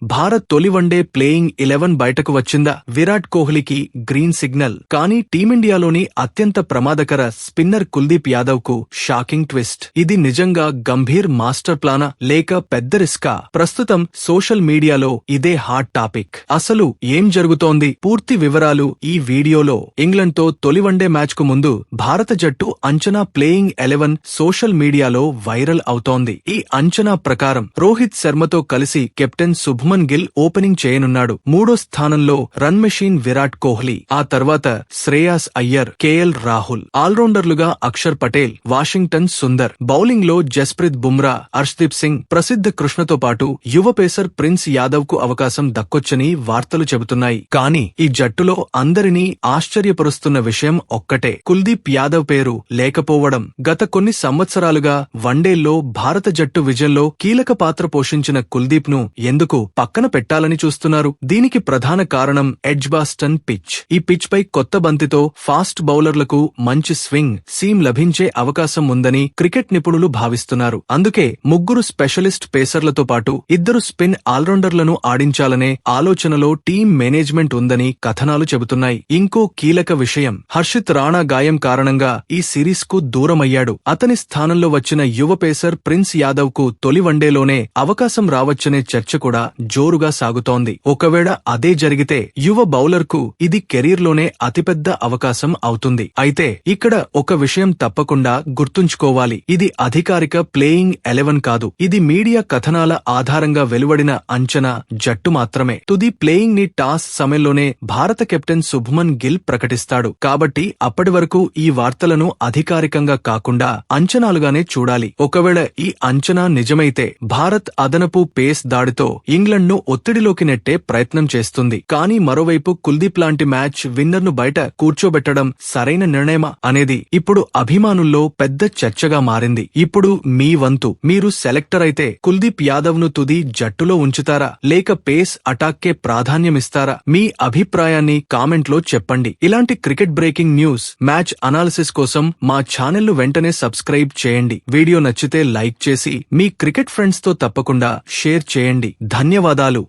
భారత్ తొలి one day playing 11 బయటకు వచ్చిందా? విరాట్ కోహ్లీకి గ్రీన్ సిగ్నల్. కానీ టీమిండియాలోని అత్యంత ప్రమాదకర స్పిన్నర్ కుల్దీప్ యాదవ్ కు షాకింగ్ ట్విస్ట్. ఇది నిజంగా గంభీర్ మాస్టర్ ప్లానా లేక పెద్ద రిస్కా? ప్రస్తుతం సోషల్ మీడియాలో ఇదే హాట్ టాపిక్. అసలు ఏం జరుగుతోంది? పూర్తి వివరాలు ఈ వీడియోలో. ఇంగ్లండ్ తో తొలి వన్డే మ్యాచ్ కు ముందు భారత జట్టు అంచనా ప్లేయింగ్ 11 సోషల్ మీడియాలో వైరల్ అవుతోంది. ఈ అంచనా ప్రకారం రోహిత్ శర్మతో కలిసి కెప్టెన్ శుభ్మన్ గిల్ ఓపెనింగ్ చేయనున్నాడు. మూడో స్థానంలో రన్ మెషిన్ విరాట్ కోహ్లీ, ఆ తర్వాత శ్రేయాస్ అయ్యర్, కేఎల్ రాహుల్, ఆల్రౌండర్లుగా అక్షర్ పటేల్, వాషింగ్టన్ సుందర్, బౌలింగ్ లో జస్ప్రీత్ బుమ్రా, హర్షదీప్ సింగ్, ప్రసిద్ధ కృష్ణతో పాటు యువ పేసర్ ప్రిన్స్ యాదవ్ కు అవకాశం దక్కొచ్చని వార్తలు చెబుతున్నాయి. కానీ ఈ జట్టులో అందరినీ ఆశ్చర్యపరుస్తున్న విషయం ఒక్కటే, కుల్దీప్ యాదవ్ పేరు లేకపోవడం. గత కొన్ని సంవత్సరాలుగా వన్డేల్లో భారత జట్టు విజయంలో కీలక పాత్ర పోషించిన కుల్దీప్ ను ఎందుకు పక్కన పెట్టాలని చూస్తున్నారు? దీనికి ప్రధాన కారణం ఎడ్జ్బాస్టన్ పిచ్. ఈ పిచ్ పై కొత్త బంతితో ఫాస్ట్ బౌలర్లకు మంచి స్వింగ్, సీమ్ లభించే అవకాశం ఉందని క్రికెట్ నిపుణులు భావిస్తున్నారు. అందుకే ముగ్గురు స్పెషలిస్ట్ పేసర్లతో పాటు ఇద్దరు స్పిన్ ఆల్రౌండర్లను ఆడించాలనే ఆలోచనలో టీం మేనేజ్మెంట్ ఉందని కథనాలు చెబుతున్నాయి. ఇంకో కీలక విషయం, హర్షిత్ రాణా గాయం కారణంగా ఈ సిరీస్ కు దూరమయ్యాడు. అతని స్థానంలో వచ్చిన యువ పేసర్ ప్రిన్స్ యాదవ్ కు తొలి వన్డేలోనే అవకాశం రావచ్చనే చర్చ కూడా జోరుగా సాగుతోంది. ఒకవేళ అదే జరిగితే యువ బౌలర్ కు ఇది కెరీర్లోనే అతిపెద్ద అవకాశం అవుతుంది. అయితే ఇక్కడ ఒక విషయం తప్పకుండా గుర్తుంచుకోవాలి, ఇది అధికారిక ప్లేయింగ్ 11 కాదు. ఇది మీడియా కథనాల ఆధారంగా వెలువడిన అంచనా జట్టు మాత్రమే. తుది ప్లేయింగ్ ని టాస్ సమయంలోనే భారత కెప్టెన్ శుభ్మన్ గిల్ ప్రకటిస్తాడు. కాబట్టి అప్పటి వరకు ఈ వార్తలను అధికారికంగా కాకుండా అంచనాలుగానే చూడాలి. ఒకవేళ ఈ అంచనా నిజమైతే భారత్ అదనపు పేస్ దాడితో ఇంగ్లండ్ ను ఒత్తిడిలోకి నెట్టే ప్రయత్నం చేస్తుంది. కానీ మరోవైపు కుల్దీప్ లాంటి మ్యాచ్ విన్నర్ ను బయట కూర్చోబెట్టడం సరైన నిర్ణయమా అనేది ఇప్పుడు అభిమానుల్లో పెద్ద చర్చగా మారింది. ఇప్పుడు మీ వంతు. మీరు సెలెక్టర్ అయితే కుల్దీప్ యాదవ్ ను తుది జట్టులో ఉంచుతారా లేక పేస్ అటాక్కే ప్రాధాన్యమిస్తారా? మీ అభిప్రాయాన్ని కామెంట్ లో చెప్పండి. ఇలాంటి cricket breaking news, match analysis కోసం మా ఛానల్ ను వెంటనే సబ్స్క్రైబ్ చేయండి. వీడియో నచ్చితే లైక్ చేసి మీ క్రికెట్ ఫ్రెండ్స్ తో తప్పకుండా షేర్ చేయండి. ధన్యవాదాలు.